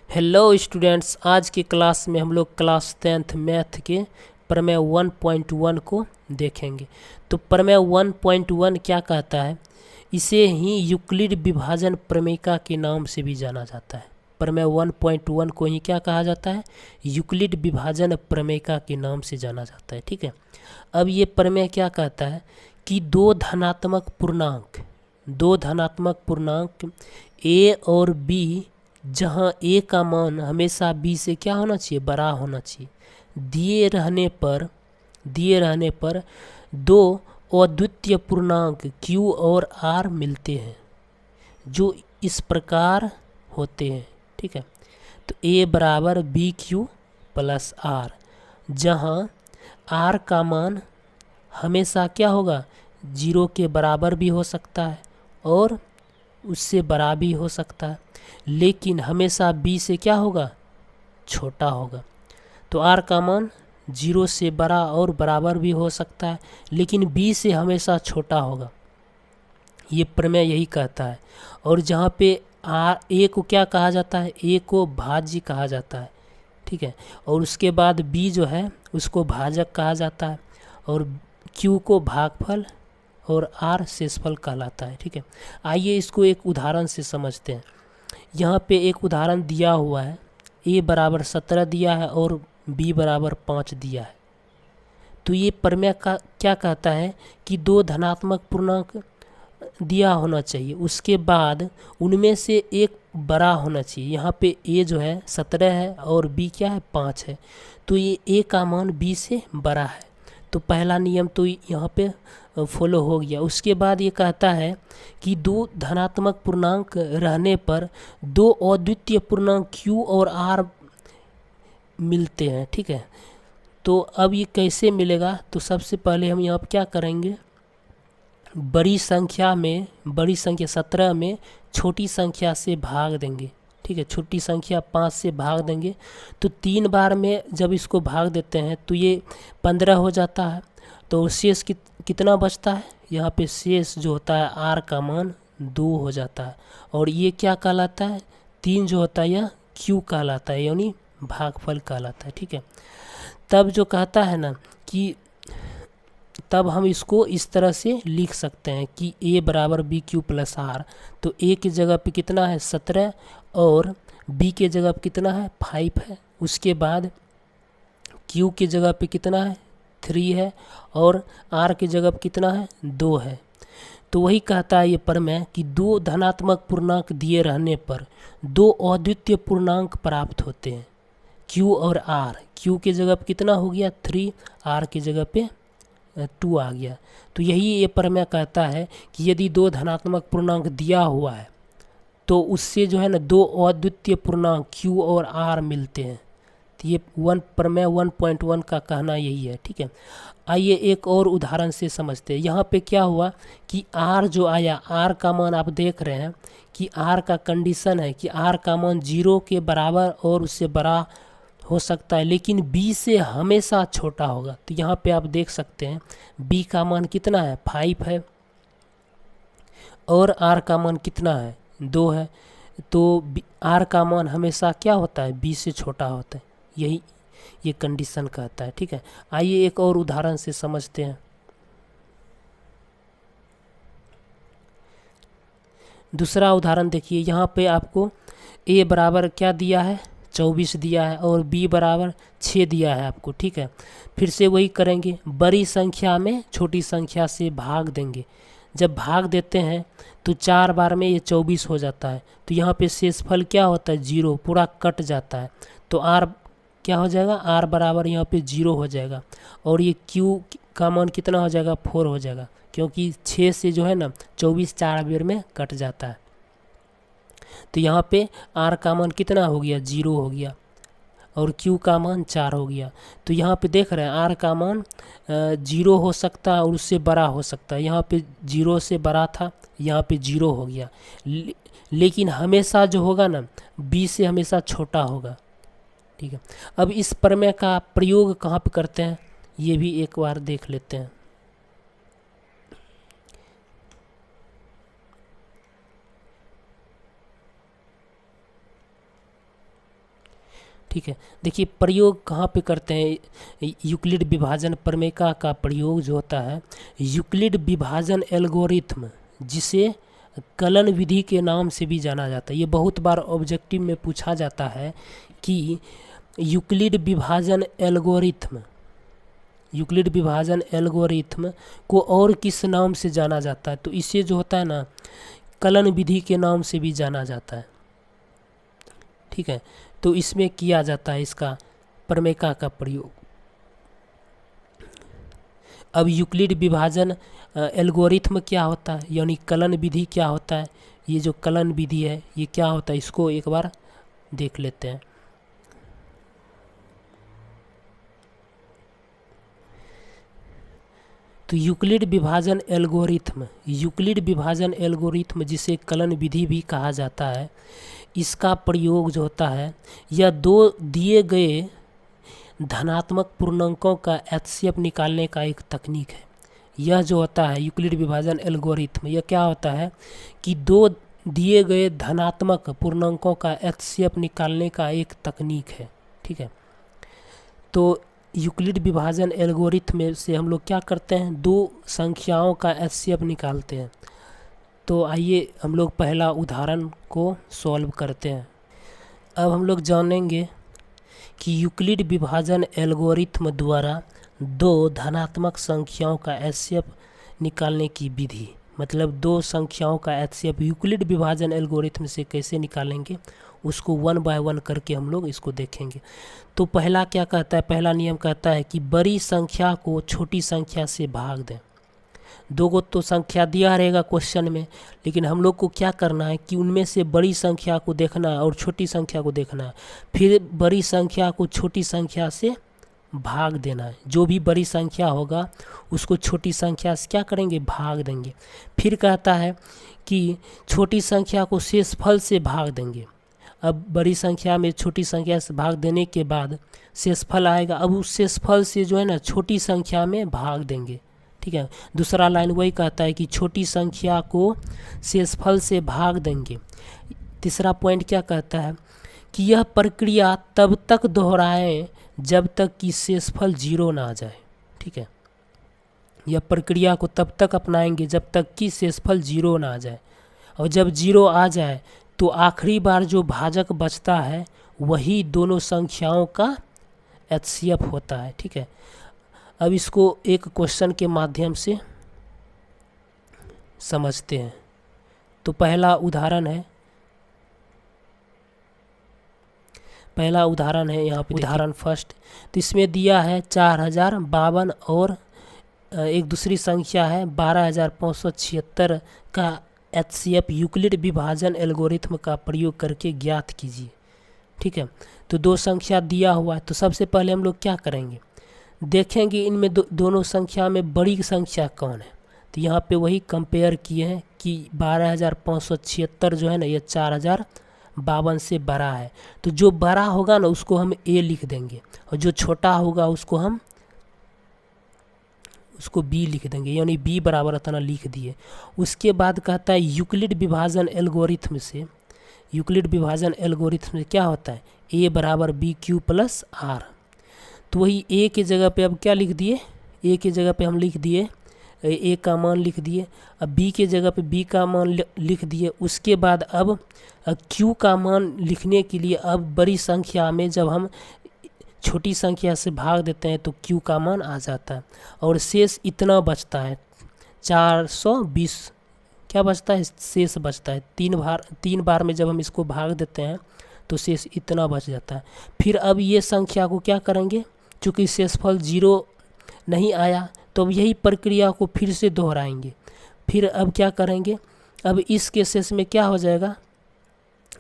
Hello students, आज की class में हम लोग क्लास 10th मैथ के प्रमेय 1.1 को देखेंगे। तो प्रमेय 1.1 क्या कहता है? इसे ही यूक्लिड विभाजन प्रमेयिका के नाम से भी जाना जाता है। प्रमेय 1.1 को ही क्या कहा जाता है? यूक्लिड विभाजन प्रमेयिका के नाम से जाना जाता है। ठीक है। अब ये प्रमेय क्या कहता है कि दो धनात्मक पूर्णांक ए और बी, जहाँ ए का मान हमेशा बी से क्या होना चाहिए? बड़ा होना चाहिए। दिए रहने पर दो अद्वितीय पूर्णांक क्यू और आर मिलते हैं जो इस प्रकार होते हैं। ठीक है। तो ए बराबर बी क्यू प्लस आर, जहाँ आर का मान हमेशा क्या होगा? 0 के बराबर भी हो सकता है और उससे बड़ा भी हो सकता है, लेकिन हमेशा b से क्या होगा? छोटा होगा। तो r का मान 0 से बड़ा और बराबर भी हो सकता है, लेकिन b से हमेशा छोटा होगा। ये प्रमेय यही कहता है। और जहाँ पे a को क्या कहा जाता है? a को भाज्य कहा जाता है। ठीक है। और उसके बाद b जो है उसको भाजक कहा जाता है, और q को भागफल और r शेषफल कहलाता है। ठीक है। आइए इसको एक उदाहरण से समझते हैं। यहाँ पे एक उदाहरण दिया हुआ है। a बराबर 17 दिया है और b बराबर 5 दिया है। तो ये प्रमेय का क्या कहता है कि दो धनात्मक पूर्णांक दिया होना चाहिए, उसके बाद उनमें से एक बड़ा होना चाहिए। यहाँ पे a जो है 17 है और b क्या है? 5 है। तो ये a का मान b से बड़ा है। तो पहला नियम तो यहाँ पे फॉलो हो गया। उसके बाद ये कहता है कि दो धनात्मक पूर्णांक रहने पर दो अद्वितीय पूर्णांक q और r मिलते हैं। ठीक है। तो अब ये कैसे मिलेगा? तो सबसे पहले हम यहाँ पर क्या करेंगे? बड़ी संख्या 17 में छोटी संख्या से भाग देंगे। ठीक है। छोटी संख्या 5 से भाग देंगे तो 3 बार में जब इसको भाग देते हैं तो ये 15 हो जाता है। तो शेष कितना बचता है? यहाँ पे शेष जो होता है r का मान 2 हो जाता है। और ये क्या कहलाता है? 3 जो होता है यह q कहलाता है, यानी भागफल कहलाता है। ठीक है। तब जो कहता है ना कि तब हम इसको इस तरह से लिख सकते हैं कि a बराबर बी क्यू प्लस आर। तो a की जगह पे कितना है? 17 और b के जगह पे कितना है? 5 है। उसके बाद q की जगह पे कितना है? 3 है और r की जगह पे कितना है? 2 है। तो वही कहता है ये प्रमेय कि दो धनात्मक पूर्णांक दिए रहने पर दो अद्वितीय पूर्णांक प्राप्त होते हैं, q और r। q की जगह पे कितना हो गया? 3, r की जगह पे 2 आ गया। तो यही ये प्रमेय कहता है कि यदि दो धनात्मक पूर्णांक दिया हुआ है तो उससे जो है ना दो अद्वितीय पूर्णांक q और r मिलते हैं। तो ये प्रमेय 1.1 का कहना यही है। ठीक है। आइए एक और उदाहरण से समझते हैं। यहाँ पे क्या हुआ कि r जो आया, r का मान आप देख रहे हैं कि r का कंडीशन है कि r का मान 0 के बराबर और उससे बड़ा हो सकता है, लेकिन b से हमेशा छोटा होगा। तो यहाँ पे आप देख सकते हैं b का मान कितना है? 5 है और r का मान कितना है? 2 है। तो r का मान हमेशा क्या होता है? b से छोटा होता है। यही ये कंडीशन कहता है। ठीक है। आइए एक और उदाहरण से समझते हैं। दूसरा उदाहरण देखिए। यहाँ पे आपको a बराबर क्या दिया है? 24 दिया है और b बराबर 6 दिया है आपको। ठीक है। फिर से वही करेंगे, बड़ी संख्या में छोटी संख्या से भाग देंगे। जब भाग देते हैं तो 4 बार में ये 24 हो जाता है। तो यहाँ पे शेषफल क्या होता है? 0, पूरा कट जाता है। तो r क्या हो जाएगा? r बराबर यहाँ पे 0 हो जाएगा और ये q का मान कितना हो जाएगा? 4 हो जाएगा, क्योंकि 6 से जो है ना 24 4 बार में कट जाता है। तो यहाँ पे r का मान कितना हो गया? 0 हो गया और q का मान 4 हो गया। तो यहाँ पे देख रहे हैं r का मान 0 हो सकता है और उससे बड़ा हो सकता है। यहाँ पे 0 से बड़ा था, यहाँ पे 0 हो गया, लेकिन हमेशा जो होगा ना b से हमेशा छोटा होगा। ठीक है। अब इस प्रमेय का प्रयोग कहाँ पे करते हैं ये भी एक बार देख लेते हैं। ठीक है, देखिए प्रयोग कहाँ पे करते हैं यूक्लिड विभाजन प्रमेय का प्रयोग जो होता है यूक्लिड विभाजन एल्गोरिथम, जिसे कलन विधि के नाम से भी जाना जाता है। ये बहुत बार ऑब्जेक्टिव में पूछा जाता है कि यूक्लिड विभाजन एल्गोरिथम को और किस नाम से जाना जाता है, तो इसे जो होता है ना कलन विधि के नाम से भी जाना जाता है। ठीक है, तो इसमें किया जाता है इसका प्रमेय का प्रयोग। अब यूक्लिड विभाजन एल्गोरिथम क्या होता है, यानी कलन विधि क्या होता है, ये जो कलन विधि है ये क्या होता है, इसको एक बार देख लेते हैं। तो यूक्लिड विभाजन एल्गोरिथम जिसे कलन विधि भी कहा जाता है, इसका प्रयोग जो होता है यह दो दिए गए धनात्मक पूर्णांकों का एचसीएफ निकालने का एक तकनीक है। यह जो होता है यूक्लिड विभाजन एल्गोरिथम, यह क्या होता है कि दो दिए गए धनात्मक पूर्णांकों का एचसीएफ निकालने का एक तकनीक है। ठीक है, तो यूक्लिड विभाजन एल्गोरिथम से हम लोग क्या करते हैं, दो संख्याओं का एचसीएफ निकालते हैं। तो आइए हम लोग पहला उदाहरण को सॉल्व करते हैं। अब हम लोग जानेंगे कि यूक्लिड विभाजन एल्गोरिथम द्वारा दो धनात्मक संख्याओं का एचसीएफ निकालने की विधि, मतलब दो संख्याओं का एचसीएफ यूक्लिड विभाजन एल्गोरिथम से कैसे निकालेंगे, उसको 1 बाय 1 करके हम लोग इसको देखेंगे। तो पहला क्या कहता है, पहला नियम कहता है कि बड़ी संख्या को छोटी संख्या से भाग दें। दो को तो संख्या दिया रहेगा क्वेश्चन में, लेकिन हम लोग को क्या करना है कि उनमें से बड़ी संख्या को देखना है और छोटी संख्या को देखना है, फिर बड़ी संख्या को छोटी संख्या से भाग देना है। जो भी बड़ी संख्या होगा उसको छोटी संख्या से क्या करेंगे, भाग देंगे। फिर कहता है कि छोटी संख्या को शेषफल से भाग देंगे। अब बड़ी संख्या में छोटी संख्या से भाग देने के बाद शेषफल आएगा, अब उस शेषफल से जो है ना छोटी संख्या में भाग देंगे। ठीक है, दूसरा लाइन वही कहता है कि छोटी संख्या को शेषफल से भाग देंगे। तीसरा पॉइंट क्या कहता है कि यह प्रक्रिया तब तक दोहराएं जब तक कि शेषफल 0 ना आ जाए। ठीक है, यह प्रक्रिया को तब तक अपनाएंगे जब तक कि शेषफल 0 ना आ जाए, और जब 0 आ जाए तो आखिरी बार जो भाजक बचता है वही दोनों संख्याओं का एचसीएफ होता है। ठीक है, अब इसको एक क्वेश्चन के माध्यम से समझते हैं। तो पहला उदाहरण है यहाँ पे उदाहरण फर्स्ट। तो इसमें दिया है 4052 और एक दूसरी संख्या है 12576 का एचसीएफ यूक्लिड विभाजन एल्गोरिथम का प्रयोग करके ज्ञात कीजिए। ठीक है, तो दो संख्या दिया हुआ है, तो सबसे पहले हम लोग क्या करेंगे, देखेंगे इनमें दोनों संख्या में बड़ी संख्या कौन है। तो यहाँ पे वही कंपेयर किए हैं कि 12576 जो है ना ये 4052 से बड़ा है, तो जो बड़ा होगा ना उसको हम ए लिख देंगे और जो छोटा होगा उसको बी लिख देंगे, यानी बी बराबर इतना लिख दिए। उसके बाद कहता है यूक्लिड विभाजन एल्गोरिथम से क्या होता है, ए बराबर बी क्यू प्लस आर। तो वही ए के जगह पे अब क्या लिख दिए, ए के जगह पे हम लिख दिए ए का मान लिख दिए, अब बी के जगह पे बी का मान लिख दिए। उसके बाद अब क्यू का मान लिखने के लिए अब बड़ी संख्या में जब हम छोटी संख्या से भाग देते हैं तो क्यू का मान आ जाता है और शेष इतना बचता है 420। क्या बचता है, शेष बचता है। तीन बार में जब हम इसको भाग देते हैं तो शेष इतना बच जाता है। फिर अब ये संख्या को क्या करेंगे, चूँकि शेषफल 0 नहीं आया तो अब यही प्रक्रिया को फिर से दोहराएंगे। फिर अब क्या करेंगे, अब इस केसेस में क्या हो जाएगा,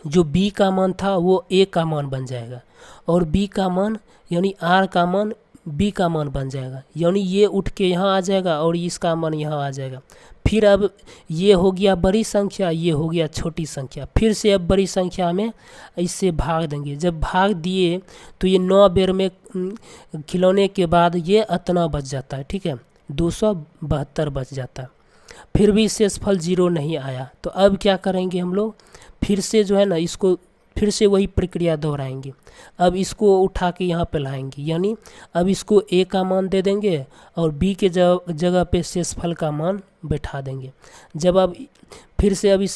जो b का मान था वो a का मान बन जाएगा और b का मान यानी r का मान b का मान बन जाएगा, यानी ये उठ के यहाँ आ जाएगा और इसका मान यहाँ आ जाएगा। फिर अब ये हो गया बड़ी संख्या, ये हो गया छोटी संख्या। फिर से अब बड़ी संख्या में इससे भाग देंगे। जब भाग दिए तो ये 9 बेर में खिलौने के बाद ये इतना बच जाता है। ठीक है, 272 बच जाता है। फिर भी शेषफल 0 नहीं आया तो अब क्या करेंगे हम लोग, फिर से जो है ना इसको फिर से वही प्रक्रिया दोहराएंगे। अब इसको उठा के यहाँ पे लाएंगे, यानी अब इसको a का मान दे देंगे और b के जगह पे शेषफल का मान बैठा देंगे। जब अब फिर से अब इस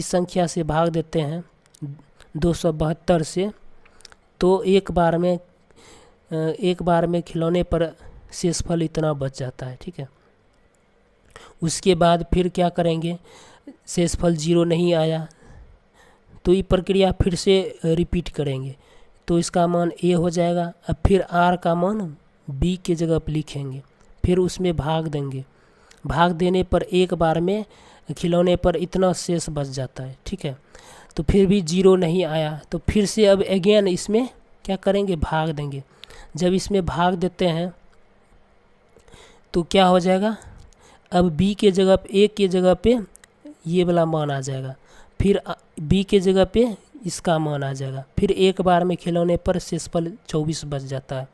संख्या से भाग देते हैं 272 से, तो एक बार में खिलौने पर शेषफल इतना बच जाता है। ठीक है, उसके बाद फिर क्या करेंगे, शेषफल 0 नहीं आया तो ये प्रक्रिया फिर से रिपीट करेंगे, तो इसका मान a हो जाएगा। अब फिर r का मान b के जगह पर लिखेंगे, फिर उसमें भाग देंगे। भाग देने पर एक बार में खिलौने पर इतना शेष बच जाता है। ठीक है, तो फिर भी 0 नहीं आया तो फिर से अब अगेन इसमें क्या करेंगे, भाग देंगे। जब इसमें भाग देते हैं तो क्या हो जाएगा, अब b के जगह पे a के जगह पे ये वाला मान आ जाएगा, फिर b के जगह पे इसका मान आ जाएगा, फिर एक बार में खिलौने पर शेषफल 24 बच जाता है।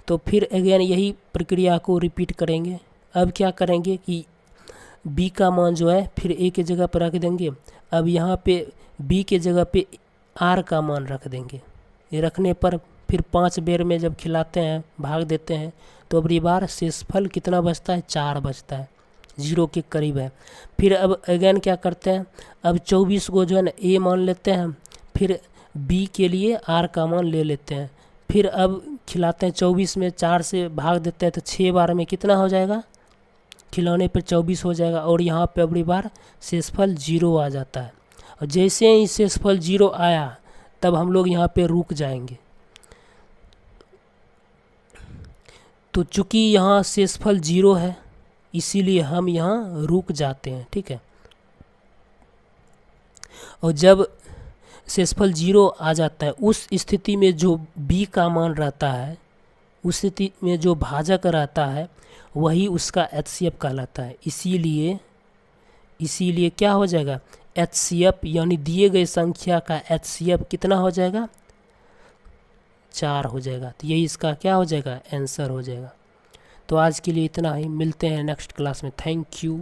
तो फिर अगेन यही प्रक्रिया को रिपीट करेंगे। अब क्या करेंगे कि b का मान जो है फिर a के जगह पर रख देंगे। अब यहाँ पे b के जगह पे r का मान रख देंगे। ये रखने पर फिर 5 बेर में जब खिलाते हैं, भाग देते हैं, तो अब बार शेषफल कितना बचता है, 4 बचता है, 0 के करीब है। फिर अब अगेन क्या करते हैं, अब 24 को जो है ना a मान लेते हैं, फिर b के लिए r का मान ले लेते हैं, फिर अब खिलाते हैं। 24 में 4 से भाग देते हैं तो 6 बार में कितना हो जाएगा, खिलौने पर 24 हो जाएगा, और यहाँ पे अब बार शेषफल 0 आ जाता है। और जैसे ही शेषफल 0 आया तब हम लोग यहाँ पे रुक जाएंगे। तो चूंकि यहाँ शेषफल 0 है इसीलिए हम यहाँ रुक जाते हैं। ठीक है, और जब शेषफल 0 आ जाता है उस स्थिति में जो b का मान रहता है, उस स्थिति में जो भाजक रहता है वही उसका HCF कहलाता है। इसीलिए क्या हो जाएगा, HCF यानी दिए गए संख्या का HCF कितना हो जाएगा, 4 हो जाएगा। तो यही इसका क्या हो जाएगा, आंसर हो जाएगा। तो आज के लिए इतना ही, मिलते हैं नेक्स्ट क्लास में। Thank you.